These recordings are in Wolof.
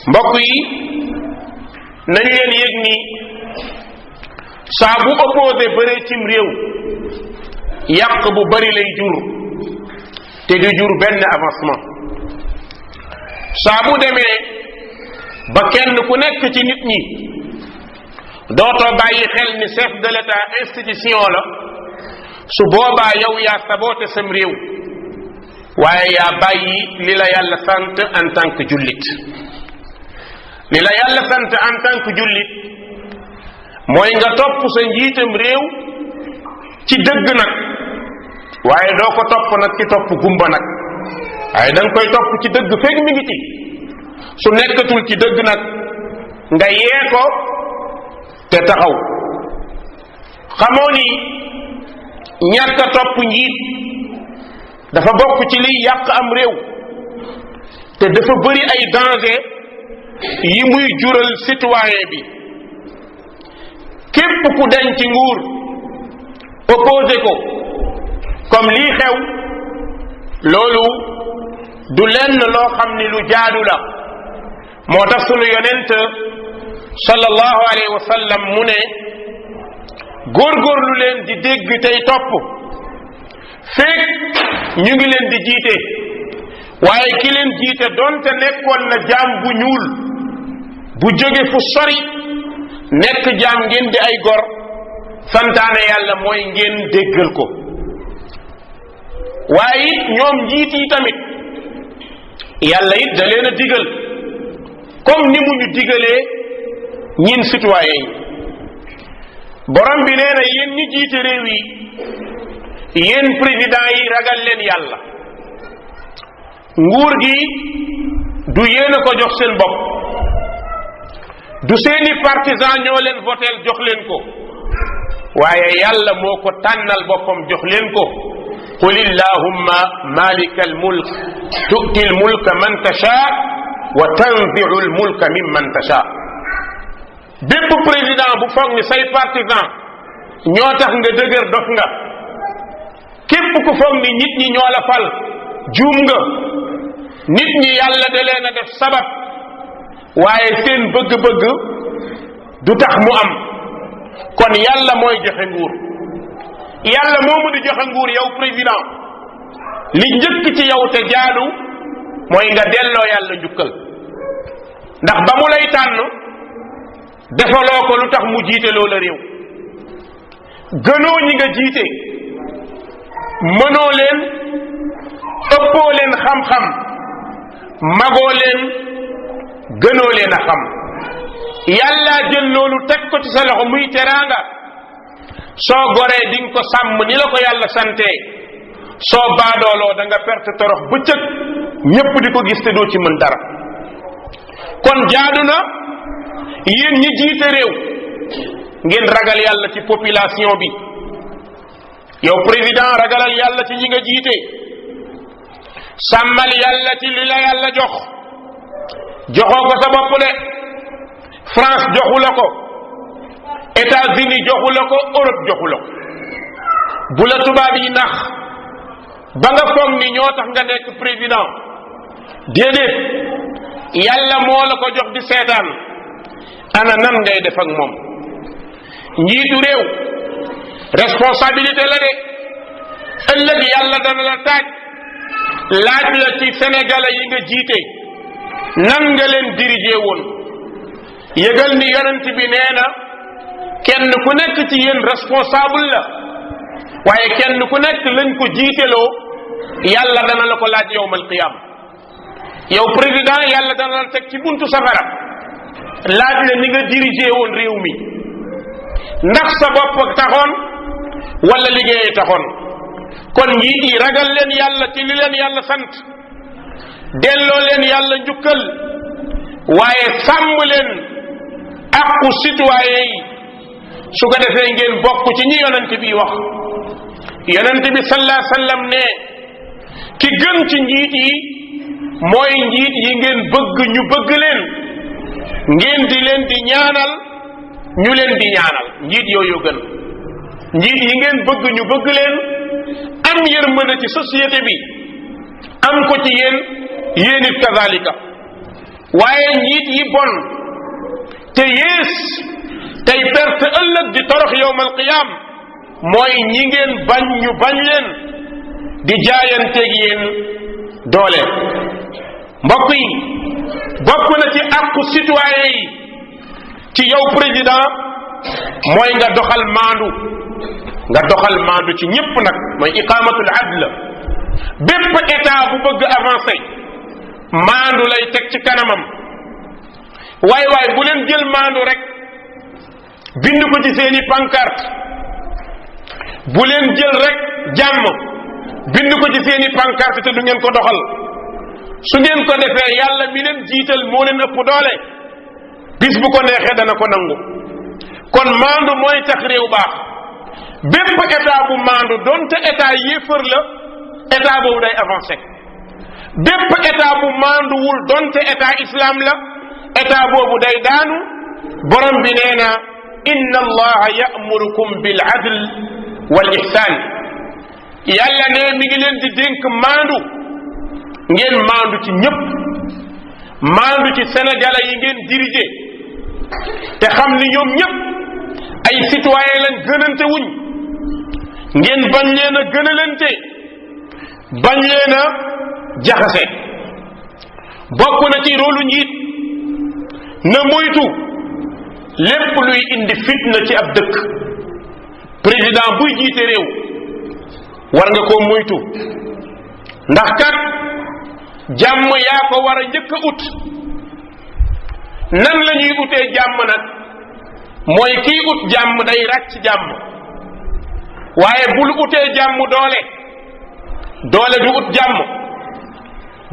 mbokk yi nañu leen yëg ni saa bu opposé bëree cim réew yàq bu bari lay jur te du jur benn avancement. saa bu demee ba kenn ku nekk ci nit ñi dootoo bàyyi xel ni chef de l'état institution la, su boobaa yow yaa saboote sam réew waaye yaa bàyyi li la yàlla sant en tant que jullit. li la yàlla sant en tant que jullit mooy nga topp sa njiitam réew ci dëgg nag, waaye doo ko topp nag ci topp gumba nag, waaye da nga koy topp ci dëgg fekk mi ngi ci. su nekkatul ci dëgg nag nga yee ko te taxaw. xamoo ni ñàkk a topp njiit dafa bokk ci liy yàq am réew te dafa bëri ay danger yi muy jural citoyen bi. képp ku den ci nguur opposé ko comme lii xew, loolu du lenn loo xam ni lu jaadu la. moo tax sunu yonent sallallahu alayhi wa sallam mu ne góorgóorlu leen di dégg tey topp fekk ñu ngi leen di jiite, waaye ki leen jiite donte nekkoon na jaam bu ñuul bu jóge fu sori nekk jaam ngeen di ay gor, santaane yàlla mooy ngeen déggal ko. waaye it ñoom njiit yi tamit yàlla it da leen a digal comme ni mu ñu digalee ñin citoyen yi. borom bi nee na yéen ñi jiite réew yi, yéen président yi ragal leen yàlla. nguur gi du yéen a ko jox seen bopp, du seeni partisan ñoo leen voteel jox leen ko, waaye yàlla moo ko tànnal boppam jox leen ko. qul illahumma malika almulk tu'ti almulka man tasha wa tanzi'u almulka mimman tasha. bépp président bu foog ni say partisan ñoo tax nga dëgër dof nga. képp ku foog ni nit ñi ñoo la fal juum nga. nit ñi yàlla da leen a def sabab, waaye seen bëgg-bëgg du tax mu am. kon yàlla mooy joxe nguur. yàlla moomu di joxe nguur, yow président li njëkk ci yow te jaadu mooy nga delloo yàlla njukkal. ndax ba mu lay tànn defaloo ko lu tax mu jiite loola réew. gënoo ñi nga jiite, mënoo leen, ëppoo leen xam-xam, magoo leen, gënoo leen a xam. yàlla jël loolu teg ko ci sa loxo muy teraanga. soo goree di nga ko sàmm ni la ko yàlla sante. soo baadooloo da nga perte torox bëccëg ñépp di ko gis te doo ci mën dara. kon jaadu na yéen ñi jiite réew ngeen ragal yàlla ci population bi. yow président ragalal yàlla ci ñi nga jiite. sàmmal yàlla ci li la yàlla jox. joxoo ko sa bopp de. France joxu la ko, États-Unis joxu la ko, Europe joxu la ko. bu la tubaab yi nax ba nga foog ni ñoo tax nga nekk président, déedéet, yàlla moo la ko jox di seetaan ana nan ngay def ak moom. njiitu réew responsabilité la de. ëllëg yàlla dana la laaj la ci sénégalais yi nga jiite nan nga leen diriger woon. yëgal ni yonent bi nee na kenn ku nekk ci yéen responsable la, waaye kenn ku nekk lañ ko jiiteloo yàlla dana la ko laaj yawmal qiyaama. yow président yàlla dana la teg ci buntu safara laaj la ni nga diriger woon réew mi, ndax sa bopp taxoon wala liggéey taxoon. kon njiit yi ragal leen yàlla ci li leen yàlla sant, delloo leen yàlla njukkal, waaye sàmm leen aqu citoyen yi. su ko defee ngeen bokk ci ñi yonent bi wax. yonent bi sallallahu alayhi wa sallam ne ki gën ci njiit yi mooy njiit yi ngeen bëgg ñu bëgg leen, ngeen di leen di ñaanal ñu leen di ñaanal. njiit yooyu gën. njiit yi ngeen bëgg ñu bëgg leen, am yërmande ci société bi, am ko ci yéen it kazalika. waaye njiit yi bon te yées tey perte ëllëg di torox yowmal qiyaam mooy ñi ngeen bañ ñu bañ leen di jaayanteeg yéen doole. mbokk yi bokk na ci àqu citoyen yi ci yow président mooy nga doxal maandu ci ñépp nag mooy iqamatul adl. bépp état bu bëgg avancer maandu lay teg ci kanamam. waay bu leen jël maandu rek bind ko ci seeni pancarte, bu leen jël rek jàmm bind ko ci seeni pancarte te du ngeen ko doxal. su ngeen ko defee yàlla mi leen jiital moo leen ëpp doole, bis bu ko neexee dana ko nangu. kon maandu mooy tax réew baax. bépp état bu maandu donte état yéefar la état boobu day avancé. bépp état bu maanduwul donte état islam la état boobu day daanu. borom bi nee na inna allaha ya'murukum bil adl wal ihsan. yàlla ne mi ngi leen di dénk maandu. ngeen maandu ci ñépp, maandu ci sénégalais yi ngeen dirigé te xam ni ñoom ñépp ay citoyen lañ, gënante wuñ. ngeen bañ leen a gënalante, bañ leen a jaxase. bokk na ci rôlu njiit na moytu lépp luy indi fitna ci ab dëkk. président buy jiite réew war nga koo moytu, ndax kat jàmm yaa ko war a njëkk a ut. nan la ñuy utee jàmm nag mooy kii ut jàmm day ràcc jàmm, waaye bul utee jàmm doole du ut jàmm.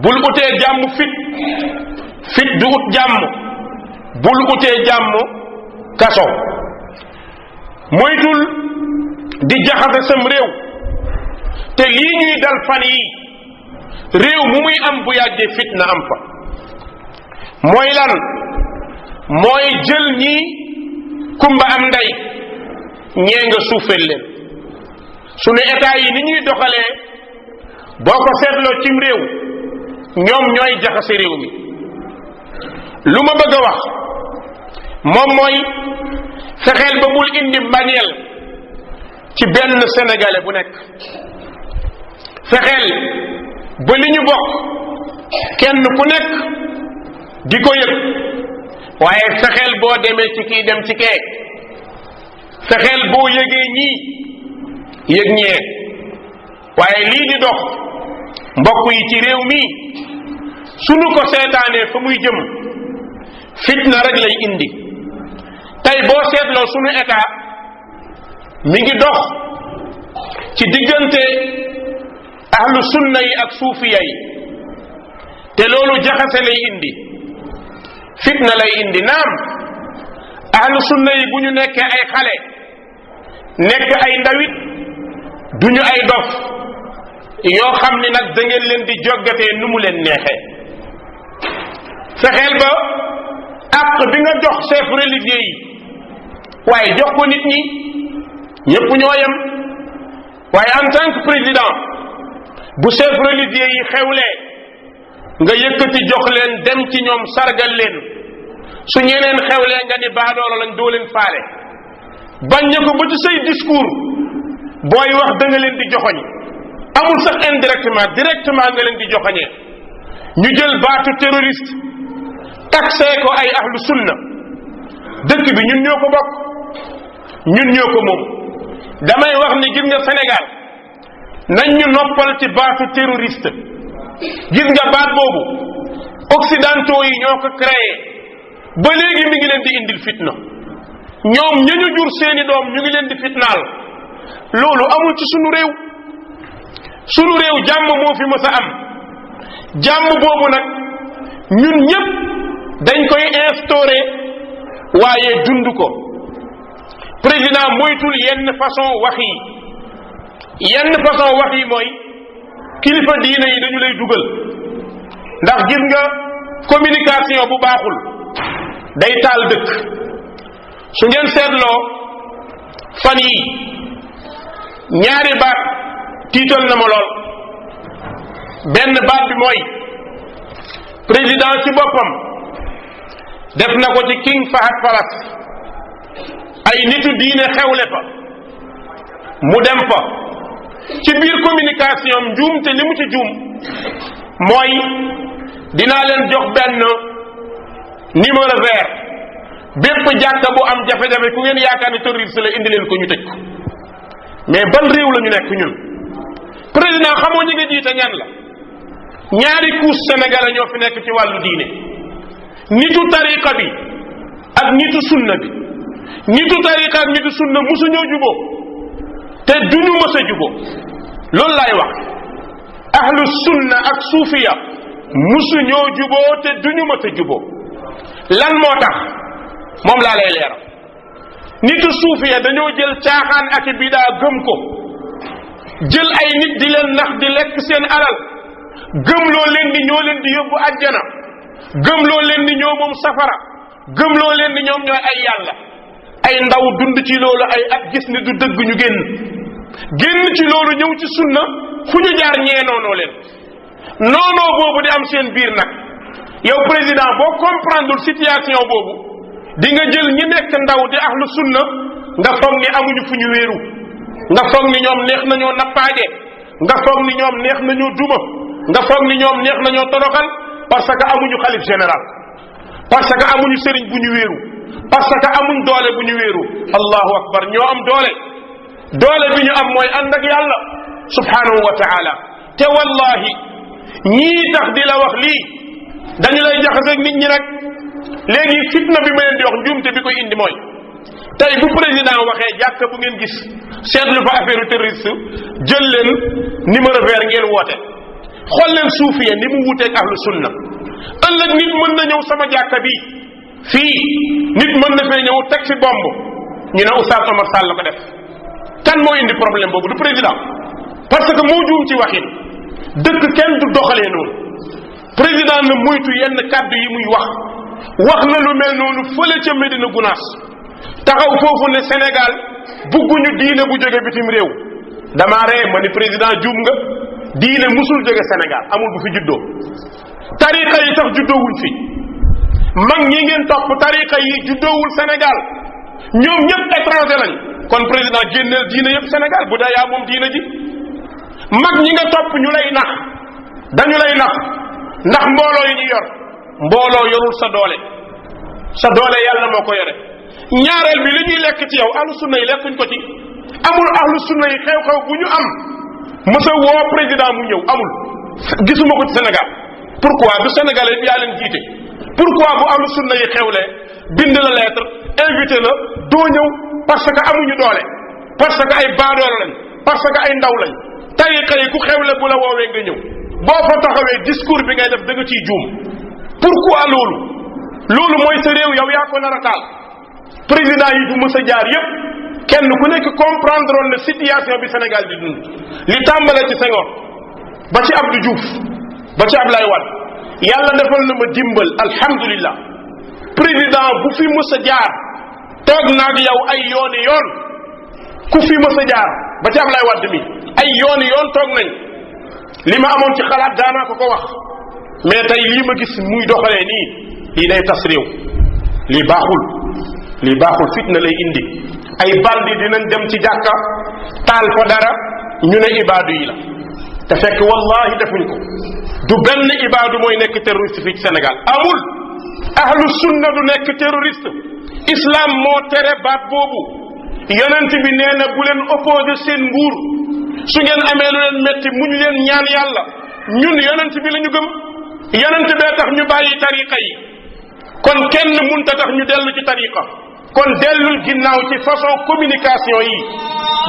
bul utee jàmm fit du ut jàmm. bul utee jàmm kaso. moytul di jaxase sam réew. te lii ñuy dal fan yi réew mu muy am bu yàggee fitna am fa. mooy lan? mooy jël ñi kumba am ndey ñee nga suufeel leen. sunu état yi ni ñuy doxalee boo ko seetloo cim réew ñoom ñooy jaxase réew mi. lu ma bëgg a wax moom mooy fexeel ba bul indi mbañeel ci benn sénégalais bu nekk. fexeel ba li ñu bokk kenn ku nekk di ko yëg, waaye fexeel boo demee ci kii dem ci kee. fexeel boo yëgee ñii yëg ñee. waaye lii di dox mbokk yi ci réew mi sunu ko seetaanee fa muy jëm fitna rek lay indi. tey boo seetloo sunu état mi ngi dox ci diggante ahlu sunna yi ak suufiya yi, te loolu jaxase lay indi, fitna lay indi. naam ahlu sunna yi bu ñu nekkee ay xale nekk ay ndawit duñu ay dof yoo xam ni nag da ngeen leen di joggatee nu mu leen neexee. fexeel ba àq bi nga jox chef religieux yi waaye jox ko nit ñi ñépp ñoo yem. waaye en tant que président bu chef religieux yi xewlee nga yëkkati jox leen dem ci ñoom sargal leen. su ñeneen xewlee nga ni baadoolo lañ doo leen faale. bañ na ko ba ci say discours booy wax da nga leen di joxoñ. amul sax indirectement directement nga leen di joxoñee. ñu jël baatu terroriste taxé ko ay ahlu sunna. dëkk bi ñun ñoo ko bokk, ñun ñoo ko moom. damay wax ni gis nga Sénégal nañ ñu noppal ci baatu terroriste. gis nga baat boobu occidentaux yi ñoo ko créé ba léegi mi ngi leen di indil fitna. ñoom ñañu jur seeni doom ñu ngi leen di fitnaal. loolu amul ci sunu réew. sunu réew jàmm moo fi mës a am. jàmm boobu nag ñun ñépp dañ koy instauré waaye dund ko. président moytul yenn façon wax yi. yenn façon wax yi mooy kilifa diine yi dañu lay dugal. ndax gis nga communication bu baaxul day taal dëkk. su ngeen seetloo fan yi ñaari baat tiital na ma lool. benn baat bi mooy président ci boppam def na ko ci King Fahd Palace ay nitu diine xewle fa mu dem fa ci biir communication njuum te li mu ci juum mooy dinaa leen jox benn numéro vert bépp jàkka bu am jafe-jafe ku ngeen yaakaar ne terroriste la indi leen ko ñu tëj ko mais ban réew la ñu nekk ñun président xamoo ñi nga jiite ñan la ñaari couche sénégalais ñoo fi nekk ci wàllu diine nitu tariqa bi ak nitu sunna bi nitu tariqa ak nitu sunna musu ñoo juboo te duñu mës a juboo loolu laay wax ahlu sunna ak suufiya musu ñoo juboo te duñu mës a juboo lan moo tax moom laa lay leeral nitu suufiya dañoo jël caaxaan ak bidaa gëm ko jël ay nit di leen nax di lekk seen alal gëmloo leen ni ñoo leen di yóbbu àjjana gëmloo leen ni ñoo moom safara gëmloo leen ni ñoom ñooy ay yàlla ay ndaw dund ci loolu ay at gis ni du dëgg ñu génn ci loolu ñëw ci sunna fu ñu jaar ñee noonoo leen noonoo boobu di am seen biir nag yow président boo comprendre situation boobu di nga jël ñi nekk ndaw di ahlu sunna nga foog ni amuñu fu ñu wéeru nga foog ni ñoom neex nañoo nappaaje nga foog ni ñoom neex nañoo duma nga foog ni ñoom neex nañoo toroxal parce que amuñu xalif général parce que amuñu sëriñ bu ñu wéeru parce que amuñ doole bu ñu wéeru allahu akbar ñoo am doole bi ñu am mooy ànd ak yàlla subhanahu wa taala te wallahi ñii tax di la wax lii dañu lay jaxaseeg nit ñi rek léegi fitna bi ma leen di wax njuumte bi koy indi mooy tey bu président waxee jàkk bu ngeen gis seetlu fa affaire terroriste jël leen numéro vert ngeen woote xool leen suufiya ni mu wuteeg ahlu sunna ëllëg nit mën na ñëw sama jàkka bi fii nit mën na fee ñëw teg fi bomb ñu ne Oustaz Omar Sall la ko def kan moo indi problème boobu du président parce que moo juum ci waxin dëkk kenn du doxalee noonu président na moytu yenn kàddu yi muy wax na lu mel noonu fële ca Medina Gounass taxaw foofu ne Sénégal bugguñu diine bu jóge bitim réew damaa ree ma ni président juum nga diine musul jóge Sénégal amul bu fi juddoo tariqa yi sax juddoowuñ fi mag ñi ngeen topp tariqa yi juddoowul Sénégal ñoom ñëpp étranger lañ kon président génneel diine yëpp Sénégal bu dee yaa moom diine ji mag ñi nga topp ñu lay nax dañu lay nax ndax mbooloo yi ñu yor mbooloo yorul sa doole yàlla moo ko yore ñaareel bi li ñuy lekk ci yow ahlu sunna yi lekkuñ ko ci amul ahlu sunna yi xew-xew bu ñu am mësa woo président mu ñëw amul gisuma ko ci Sénégal pourquoi du Sénégalais yaa leen jiite pourquoi bu ahlu sunna yi xewlee bind la lettre invité la doo ñëw parce que amuñu doole parce que ay baadoolo lañ parce que ay ndaw lañ tariqa yi ku xewle bu la woowee nga ñëw boo fa taxawee discours bi ngay def da nga ciy juum pourquoi loolu mooy sa réew yow yaa ko nar a taal président yi du mës a jaar yépp kenn ku nekk comprendre woon ne situation bi Sénégal di dund li tàmbalee ci Senghor ba ci Abdou Diouf ba ci Ablaye Wade yàlla defal na ma dimbal alhamdulillah président bu fi mës a jaar toog naag yow ay yooni yoon ku fi mës a jaar ba ci Ablaye Wade mi ay yooni yoon toog nañ li ma amoon ci xalaat daanaa ko wax mais tey lii ma gis muy doxalee nii lii day tas réew lii baaxul fitna lay indi ay bandi dinañ dem ci jàkka taal ko dara ñu ne ibaadu yi la te fekk wallahi defuñ ko du benn ibaadu mooy nekk terroriste fii ci Sénégal amul ahlu sunna du nekk terroriste islam moo tere baat boobu yonent bi nee na bu leen opposé seen nguur su ngeen amee lu leen metti muñ leen ñaan yàlla ñun yonent bi la ñu gëm yonent bee tax ñu bàyyi tariqa yi kon kenn munta tax ñu dellu ci tariqa kon dellul ginnaaw ci façon communication yi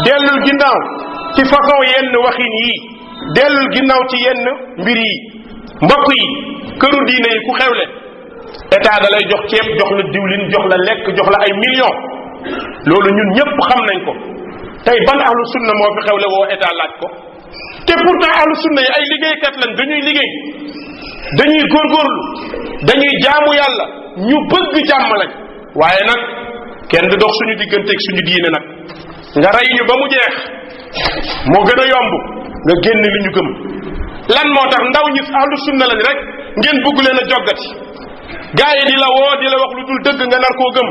dellul ginnaaw ci façon yenn waxin yi dellul ginnaaw ci yenn mbir yi mbokk yi këru diine yi ku xewle état da lay jox ceeb jox la diwlin jox la lekk jox la ay millions loolu ñun ñëpp xam nañ ko tey ban ahlu sunna moo fi xewle woo état laaj ko te pourtant ahlu sunna yi ay liggéeykat lañ dañuy liggéey dañuy góorgóorlu dañuy jaamu yàlla ñu bëgg jàmm lañ waaye nag kenn du dox suñu digganteeg suñu diine nag nga rey ñu ba mu jeex moo gën a yomb nga génn li ñu gëm lan moo tax ndaw ñi ahlu sunna lañ rek ngeen bëgg leen a joggati gaa yi di la woo di la wax lu dul dëgg nga nar koo gëm